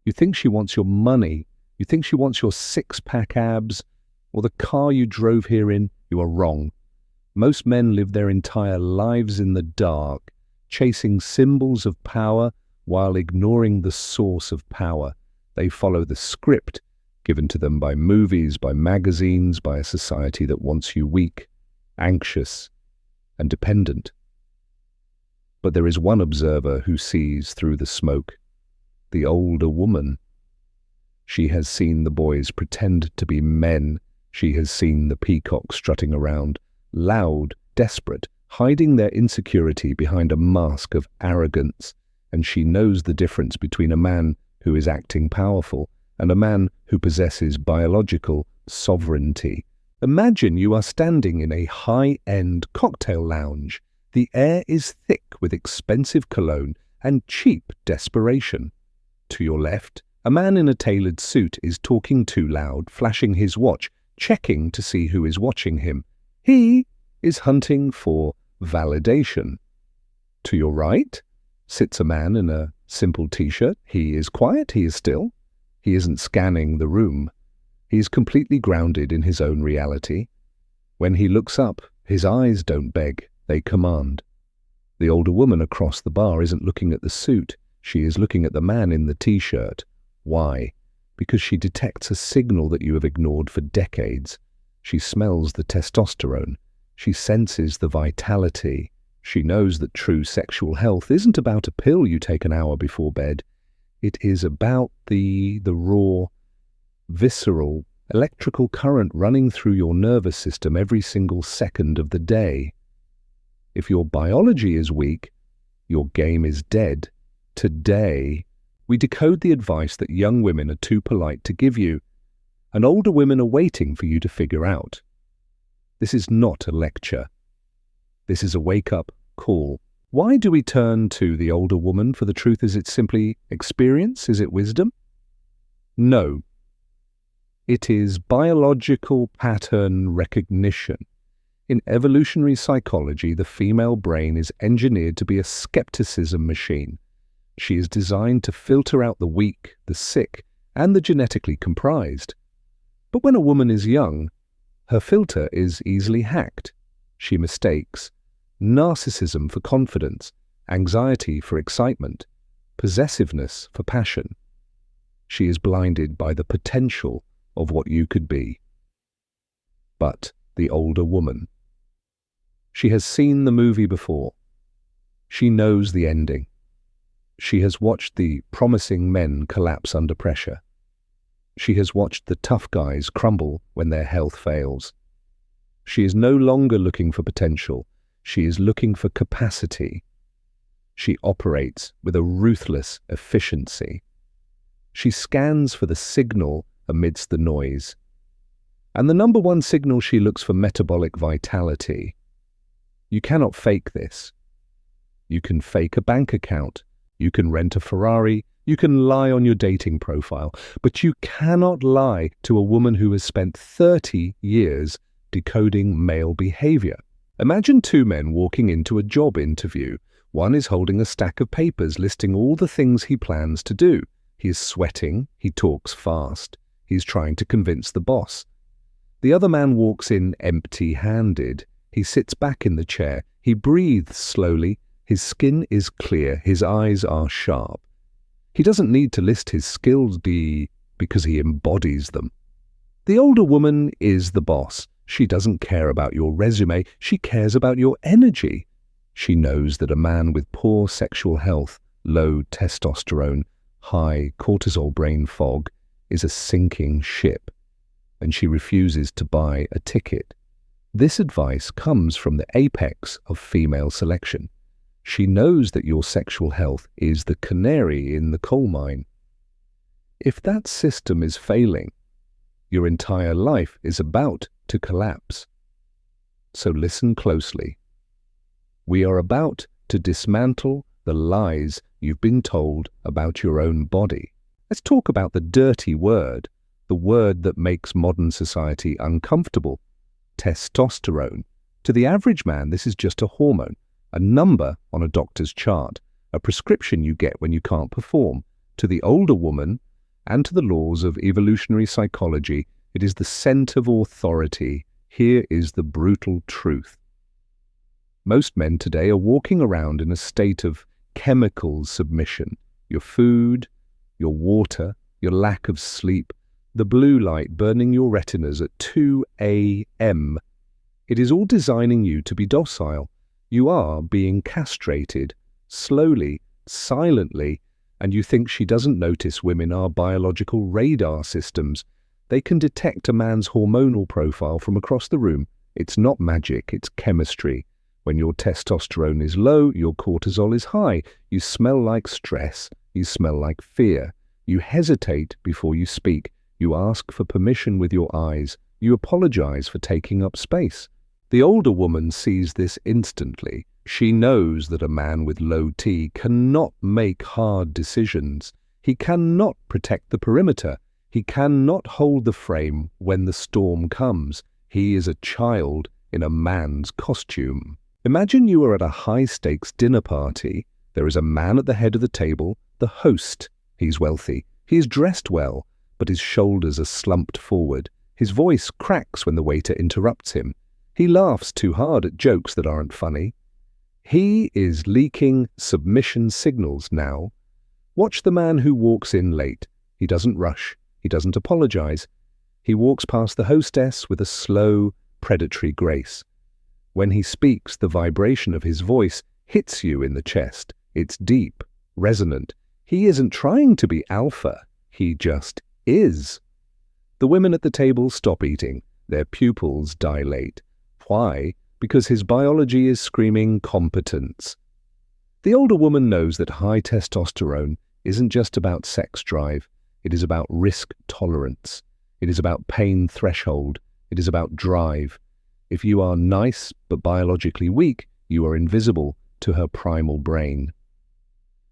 You think she wants your money. You think she wants your six-pack abs or the car you drove here in. You are wrong. Most men live their entire lives in the dark, chasing symbols of power while ignoring the source of power. They follow the script given to them by movies, by magazines, by a society that wants you weak, anxious, and dependent. But there is one observer who sees through the smoke, the older woman. She has seen the boys pretend to be men. She has seen the peacock strutting around, loud, desperate, hiding their insecurity behind a mask of arrogance, and she knows the difference between a man who is acting powerful and a man who possesses biological sovereignty. Imagine you are standing in a high-end cocktail lounge. The air is thick with expensive cologne and cheap desperation. To your left, a man in a tailored suit is talking too loud, flashing his watch, checking to see who is watching him. He is hunting for validation. To your right sits a man in a simple t-shirt. He is quiet, he is still. He isn't scanning the room. He is completely grounded in his own reality. When he looks up, his eyes don't beg, they command. The older woman across the bar isn't looking at the suit. She is looking at the man in the t-shirt. Why? Because she detects a signal that you have ignored for decades. She smells the testosterone. She senses the vitality. She knows that true sexual health isn't about a pill you take an hour before bed. It is about the raw, visceral, electrical current running through your nervous system every single second of the day. If your biology is weak, your game is dead. Today, we decode the advice that young women are too polite to give you, and older women are waiting for you to figure out. This is not a lecture. This is a wake-up call. Why do we turn to the older woman for the truth? Is it simply experience? Is it wisdom? No. It is biological pattern recognition. In evolutionary psychology, the female brain is engineered to be a skepticism machine. She is designed to filter out the weak, the sick, and the genetically comprised. But when a woman is young, her filter is easily hacked. She mistakes narcissism for confidence, anxiety for excitement, possessiveness for passion. She is blinded by the potential of what you could be. But the older woman. She has seen the movie before. She knows the ending. She has watched the promising men collapse under pressure. She has watched the tough guys crumble when their health fails. She is no longer looking for potential. She is looking for capacity. She operates with a ruthless efficiency. She scans for the signal amidst the noise. And the number one signal she looks for: metabolic vitality. You cannot fake this. You can fake a bank account. You can rent a Ferrari. You can lie on your dating profile. But you cannot lie to a woman who has spent 30 years decoding male behavior. Imagine two men walking into a job interview. One is holding a stack of papers listing all the things he plans to do. He is sweating. He talks fast. He's trying to convince the boss. The other man walks in empty-handed. He sits back in the chair. He breathes slowly. His skin is clear. His eyes are sharp. He doesn't need to list his skills because he embodies them. The older woman is the boss. She doesn't care about your resume. She cares about your energy. She knows that a man with poor sexual health, low testosterone, high cortisol brain fog is a sinking ship, and she refuses to buy a ticket. This advice comes from the apex of female selection. She knows that your sexual health is the canary in the coal mine. If that system is failing, your entire life is about to collapse. So listen closely. We are about to dismantle the lies you've been told about your own body. Let's talk about the dirty word, the word that makes modern society uncomfortable: testosterone. To the average man, this is just a hormone, a number on a doctor's chart, a prescription you get when you can't perform. To the older woman, and to the laws of evolutionary psychology, it is the scent of authority. Here is the brutal truth. Most men today are walking around in a state of chemical submission. Your food, your water, your lack of sleep, the blue light burning your retinas at 2 a.m. It is all designing you to be docile. You are being castrated, slowly, silently, and you think she doesn't notice women are biological radar systems. They can detect a man's hormonal profile from across the room. It's not magic, it's chemistry. When your testosterone is low, your cortisol is high. You smell like stress. You smell like fear. You hesitate before you speak. You ask for permission with your eyes. You apologize for taking up space. The older woman sees this instantly. She knows that a man with low T cannot make hard decisions. He cannot protect the perimeter. He cannot hold the frame when the storm comes. He is a child in a man's costume. Imagine you are at a high-stakes dinner party. There is a man at the head of the table, the host. He's wealthy. He is dressed well, but his shoulders are slumped forward. His voice cracks when the waiter interrupts him. He laughs too hard at jokes that aren't funny. He is leaking submission signals now. Watch the man who walks in late. He doesn't rush. He doesn't apologize. He walks past the hostess with a slow, predatory grace. When he speaks, the vibration of his voice hits you in the chest. It's deep, resonant. He isn't trying to be alpha. He just is. The women at the table stop eating. Their pupils dilate. Why? Because his biology is screaming competence. The older woman knows that high testosterone isn't just about sex drive. It is about risk tolerance. It is about pain threshold. It is about drive. If you are nice but biologically weak, you are invisible to her primal brain.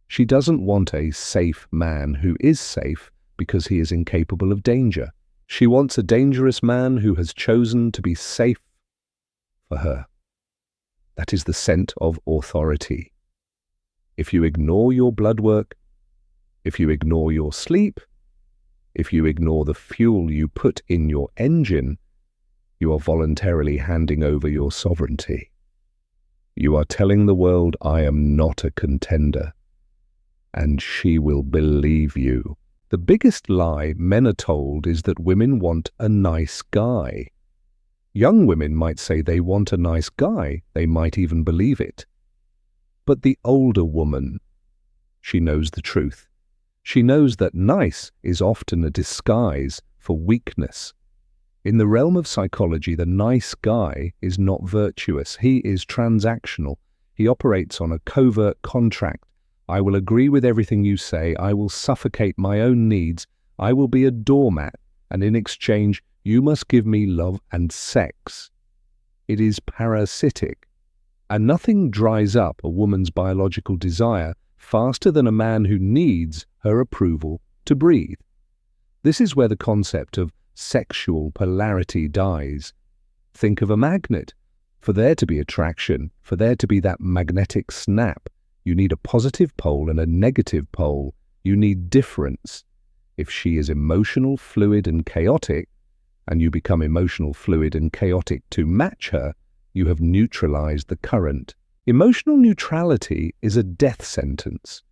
She doesn't want a safe man who is safe because he is incapable of danger. She wants a dangerous man who has chosen to be safe for her. That is the scent of authority. If you ignore your blood work, if you ignore your sleep, if you ignore the fuel you put in your engine, you are voluntarily handing over your sovereignty. You are telling the world, I am not a contender, and she will believe you. The biggest lie men are told is that women want a nice guy. Young women might say they want a nice guy. They might even believe it. But the older woman, she knows the truth. She knows that nice is often a disguise for weakness. In the realm of psychology, the nice guy is not virtuous. He is transactional. He operates on a covert contract. I will agree with everything you say. I will suffocate my own needs. I will be a doormat. And in exchange, you must give me love and sex. It is parasitic. And nothing dries up a woman's biological desire faster than a man who needs her approval to breathe. This is where the concept of sexual polarity dies. Think of a magnet. For there to be attraction, for there to be that magnetic snap, you need a positive pole and a negative pole. You need difference. If she is emotional, fluid, and chaotic, and you become emotional, fluid, and chaotic to match her, you have neutralized the current. Emotional neutrality is a death sentence.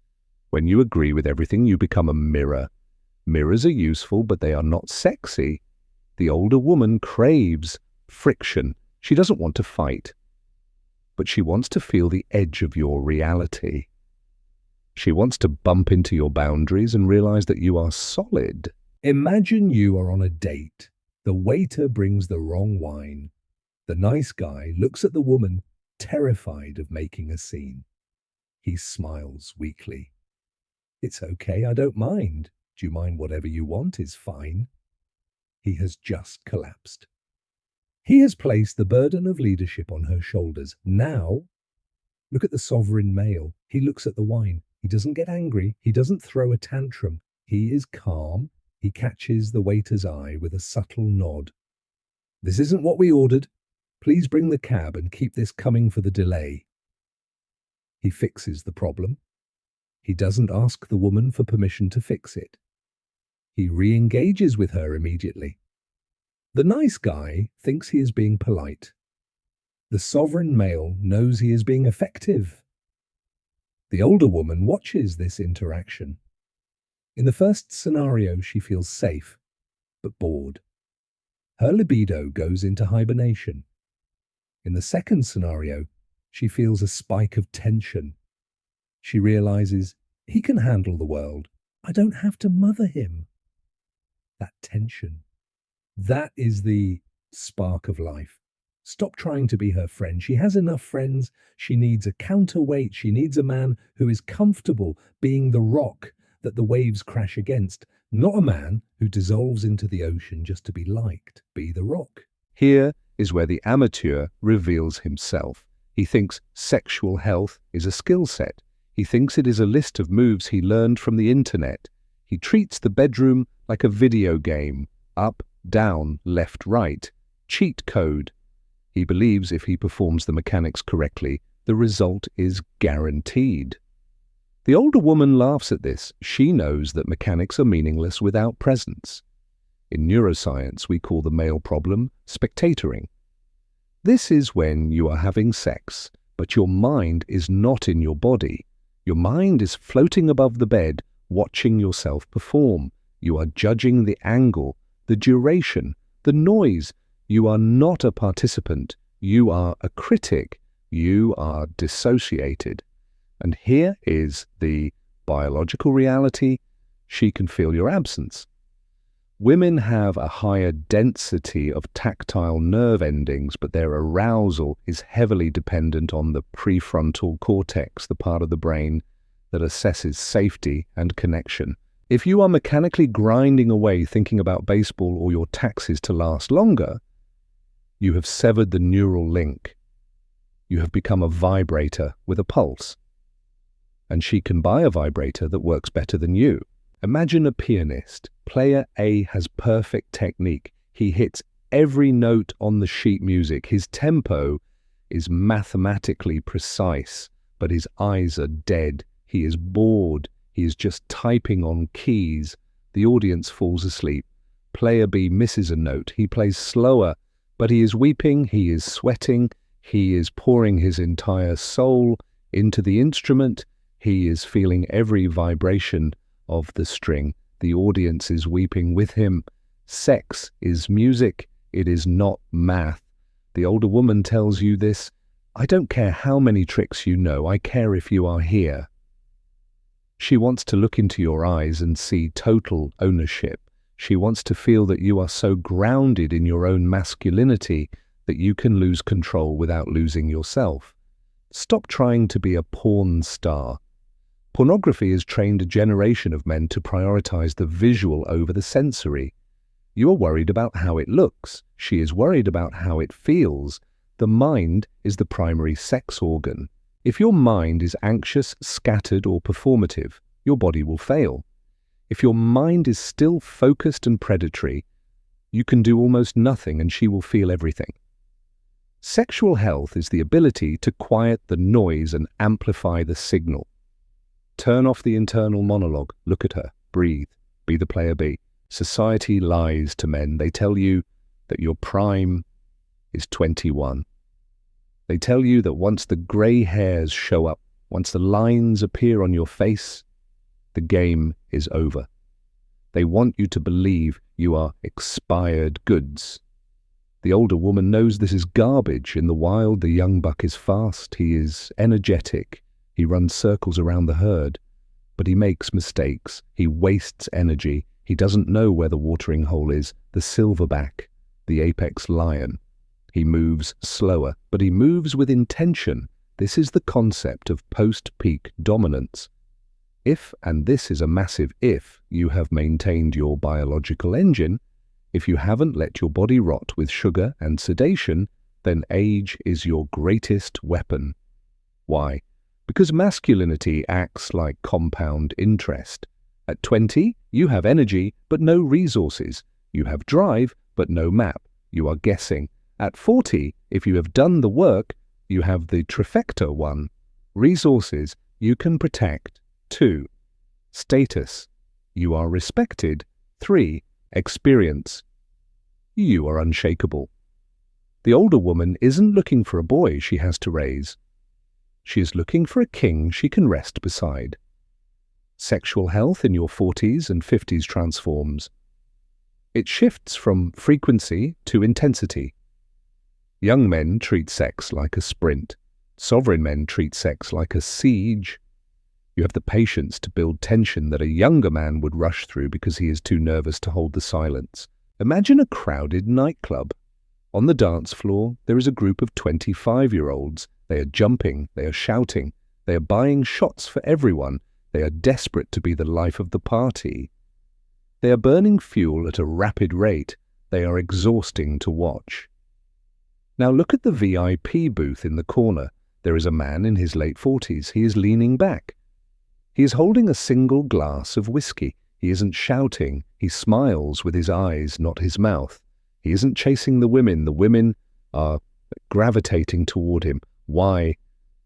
When you agree with everything, you become a mirror. Mirrors are useful, but they are not sexy. The older woman craves friction. She doesn't want to fight, but she wants to feel the edge of your reality. She wants to bump into your boundaries and realize that you are solid. Imagine you are on a date. The waiter brings the wrong wine. The nice guy looks at the woman, terrified of making a scene. He smiles weakly. It's okay, I don't mind. Do you mind? Whatever you want is fine. He has just collapsed. He has placed the burden of leadership on her shoulders. Now, look at the sovereign male. He looks at the wine. He doesn't get angry. He doesn't throw a tantrum. He is calm. He catches the waiter's eye with a subtle nod. This isn't what we ordered. Please bring the cab and keep this coming for the delay. He fixes the problem. He doesn't ask the woman for permission to fix it. He re-engages with her immediately. The nice guy thinks he is being polite. The sovereign male knows he is being effective. The older woman watches this interaction. In the first scenario, she feels safe, but bored. Her libido goes into hibernation. In the second scenario, she feels a spike of tension. She realizes, he can handle the world. I don't have to mother him. That tension. That is the spark of life. Stop trying to be her friend. She has enough friends. She needs a counterweight. She needs a man who is comfortable being the rock that the waves crash against, not a man who dissolves into the ocean just to be liked. Be the rock. Here is where the amateur reveals himself. He thinks sexual health is a skill set. He thinks it is a list of moves he learned from the internet. He treats the bedroom like a video game. Up, down, left, right. Cheat code. He believes if he performs the mechanics correctly, the result is guaranteed. The older woman laughs at this. She knows that mechanics are meaningless without presence. In neuroscience, we call the male problem spectating. This is when you are having sex, but your mind is not in your body. Your mind is floating above the bed, watching yourself perform. You are judging the angle, the duration, the noise. You are not a participant. You are a critic. You are dissociated. And here is the biological reality. She can feel your absence. Women have a higher density of tactile nerve endings, but their arousal is heavily dependent on the prefrontal cortex, the part of the brain that assesses safety and connection. If you are mechanically grinding away thinking about baseball or your taxes to last longer, you have severed the neural link. You have become a vibrator with a pulse. And she can buy a vibrator that works better than you. Imagine a pianist. Player A has perfect technique. He hits every note on the sheet music. His tempo is mathematically precise, but his eyes are dead. He is bored. He is just typing on keys. The audience falls asleep. Player B misses a note. He plays slower, but he is weeping. He is sweating. He is pouring his entire soul into the instrument. He is feeling every vibration of the string. The audience is weeping with him. Sex is music. It is not math. The older woman tells you this. I don't care how many tricks you know. I care if you are here. She wants to look into your eyes and see total ownership. She wants to feel that you are so grounded in your own masculinity that you can lose control without losing yourself. Stop trying to be a porn star. Pornography has trained a generation of men to prioritize the visual over the sensory. You are worried about how it looks. She is worried about how it feels. The mind is the primary sex organ. If your mind is anxious, scattered, or performative, your body will fail. If your mind is still focused and predatory, you can do almost nothing and she will feel everything. Sexual health is the ability to quiet the noise and amplify the signal. Turn off the internal monologue. Look at her. Breathe. Be the player B. Society lies to men. They tell you that your prime is 21. They tell you that once the grey hairs show up, once the lines appear on your face, the game is over. They want you to believe you are expired goods. The older woman knows this is garbage. In the wild, the young buck is fast. He is energetic. He runs circles around the herd, but he makes mistakes. He wastes energy. He doesn't know where the watering hole is, the silverback, the apex lion. He moves slower, but he moves with intention. This is the concept of post-peak dominance. If, and this is a massive if, you have maintained your biological engine, if you haven't let your body rot with sugar and sedation, then age is your greatest weapon. Why? Because masculinity acts like compound interest. At 20, you have energy, but no resources. You have drive, but no map. You are guessing. At 40, if you have done the work, you have the trifecta 1. Resources, you can protect. 2. Status, you are respected. 3. Experience. You are unshakable. The older woman isn't looking for a boy she has to raise. She is looking for a king she can rest beside. Sexual health in your 40s and 50s transforms. It shifts from frequency to intensity. Young men treat sex like a sprint. Sovereign men treat sex like a siege. You have the patience to build tension that a younger man would rush through because he is too nervous to hold the silence. Imagine a crowded nightclub. On the dance floor, there is a group of 25-year-olds. They are jumping, they are shouting, they are buying shots for everyone. They are desperate to be the life of the party. They are burning fuel at a rapid rate. They are exhausting to watch. Now look at the VIP booth in the corner. There is a man in his late 40s. He is leaning back. He is holding a single glass of whiskey. He isn't shouting. He smiles with his eyes, not his mouth. He isn't chasing the women. The women are gravitating toward him. Why?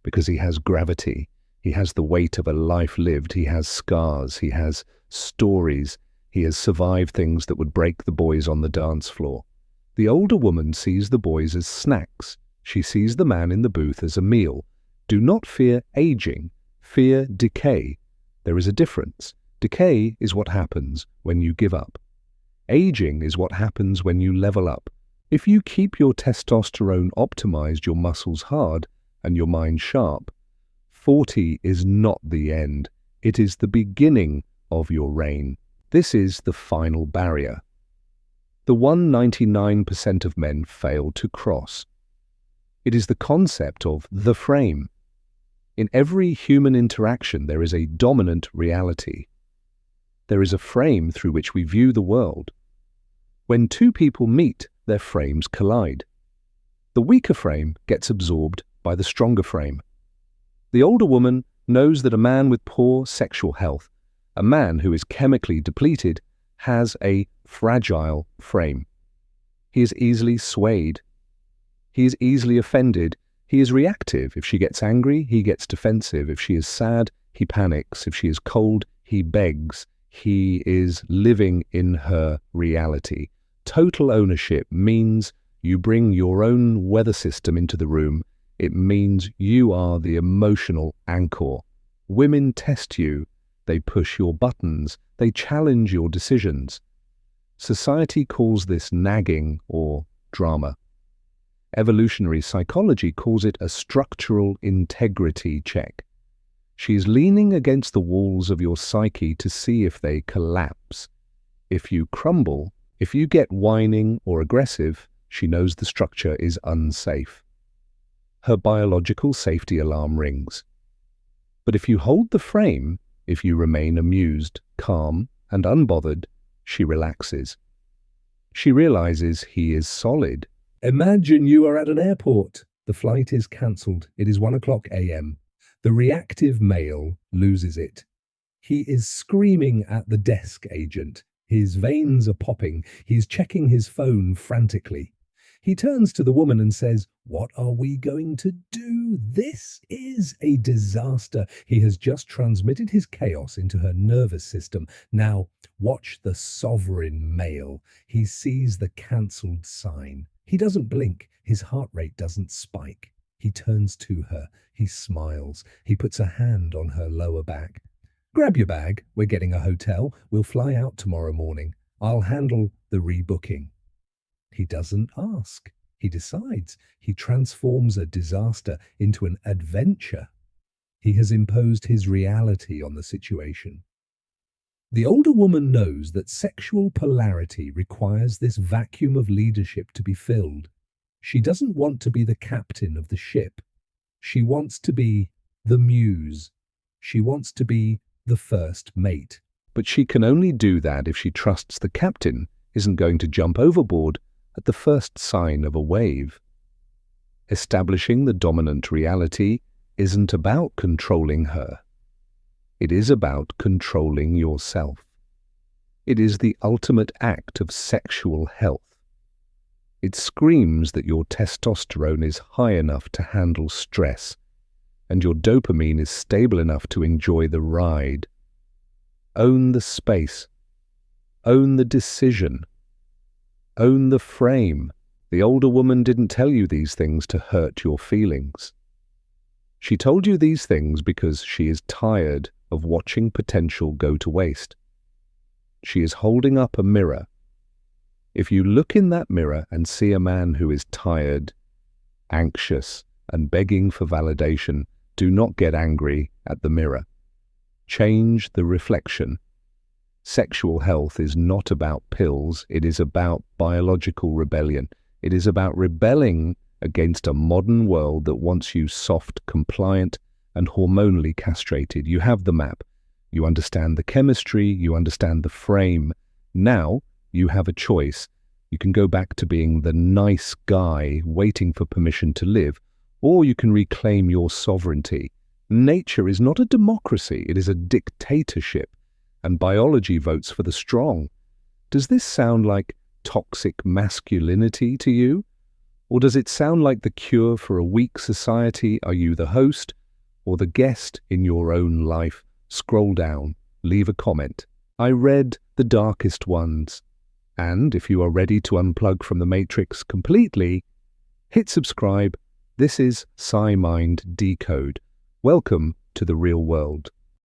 Because he has gravity. He has the weight of a life lived. He has scars. He has stories. He has survived things that would break the boys on the dance floor. The older woman sees the boys as snacks. She sees the man in the booth as a meal. Do not fear aging. Fear decay. There is a difference. Decay is what happens when you give up. Aging is what happens when you level up. If you keep your testosterone optimized, your muscles hard, and your mind sharp, 40 is not the end. It is the beginning of your reign. This is the final barrier. The 199% of men fail to cross. It is the concept of the frame. In every human interaction, there is a dominant reality. There is a frame through which we view the world. When two people meet, their frames collide. The weaker frame gets absorbed by the stronger frame. The older woman knows that a man with poor sexual health, a man who is chemically depleted, has a fragile frame. He is easily swayed. He is easily offended. He is reactive. If she gets angry, he gets defensive. If she is sad, he panics. If she is cold, he begs. He is living in her reality. Total ownership means you bring your own weather system into the room. It means you are the emotional anchor. Women test you. They push your buttons. They challenge your decisions. Society calls this nagging or drama. Evolutionary psychology calls it a structural integrity check. She is leaning against the walls of your psyche to see if they collapse. If you crumble, if you get whining or aggressive, she knows the structure is unsafe. Her biological safety alarm rings. But if you hold the frame, if you remain amused, calm, and unbothered, she relaxes. She realizes he is solid. Imagine you are at an airport. The flight is cancelled. It is 1:00 a.m. The reactive male loses it. He is screaming at the desk agent. His veins are popping. He is checking his phone frantically. He turns to the woman and says, "What are we going to do? This is a disaster." He has just transmitted his chaos into her nervous system. Now, watch the sovereign male. He sees the cancelled sign. He doesn't blink. His heart rate doesn't spike. He turns to her. He smiles. He puts a hand on her lower back. "Grab your bag. We're getting a hotel. We'll fly out tomorrow morning. I'll handle the rebooking." He doesn't ask. He decides. He transforms a disaster into an adventure. He has imposed his reality on the situation. The older woman knows that sexual polarity requires this vacuum of leadership to be filled. She doesn't want to be the captain of the ship. She wants to be the muse. She wants to be the first mate. But she can only do that if she trusts the captain isn't going to jump overboard at the first sign of a wave. Establishing the dominant reality isn't about controlling her. It is about controlling yourself. It is the ultimate act of sexual health. It screams that your testosterone is high enough to handle stress, and your dopamine is stable enough to enjoy the ride. Own the space. Own the decision. Own the frame. The older woman didn't tell you these things to hurt your feelings. She told you these things because she is tired of watching potential go to waste. She is holding up a mirror. If you look in that mirror and see a man who is tired, anxious, and begging for validation, do not get angry at the mirror. Change the reflection. Sexual health is not about pills. It is about biological rebellion. It is about rebelling against a modern world that wants you soft, compliant, and hormonally castrated. You have the map. You understand the chemistry. You understand the frame. Now you have a choice. You can go back to being the nice guy waiting for permission to live, or you can reclaim your sovereignty. Nature is not a democracy. It is a dictatorship. And biology votes for the strong. Does this sound like toxic masculinity to you? Or does it sound like the cure for a weak society? Are you the host or the guest in your own life? Scroll down, leave a comment. I read the darkest ones. And if you are ready to unplug from the matrix completely, hit subscribe. This is PsyMind Decode. Welcome to the real world.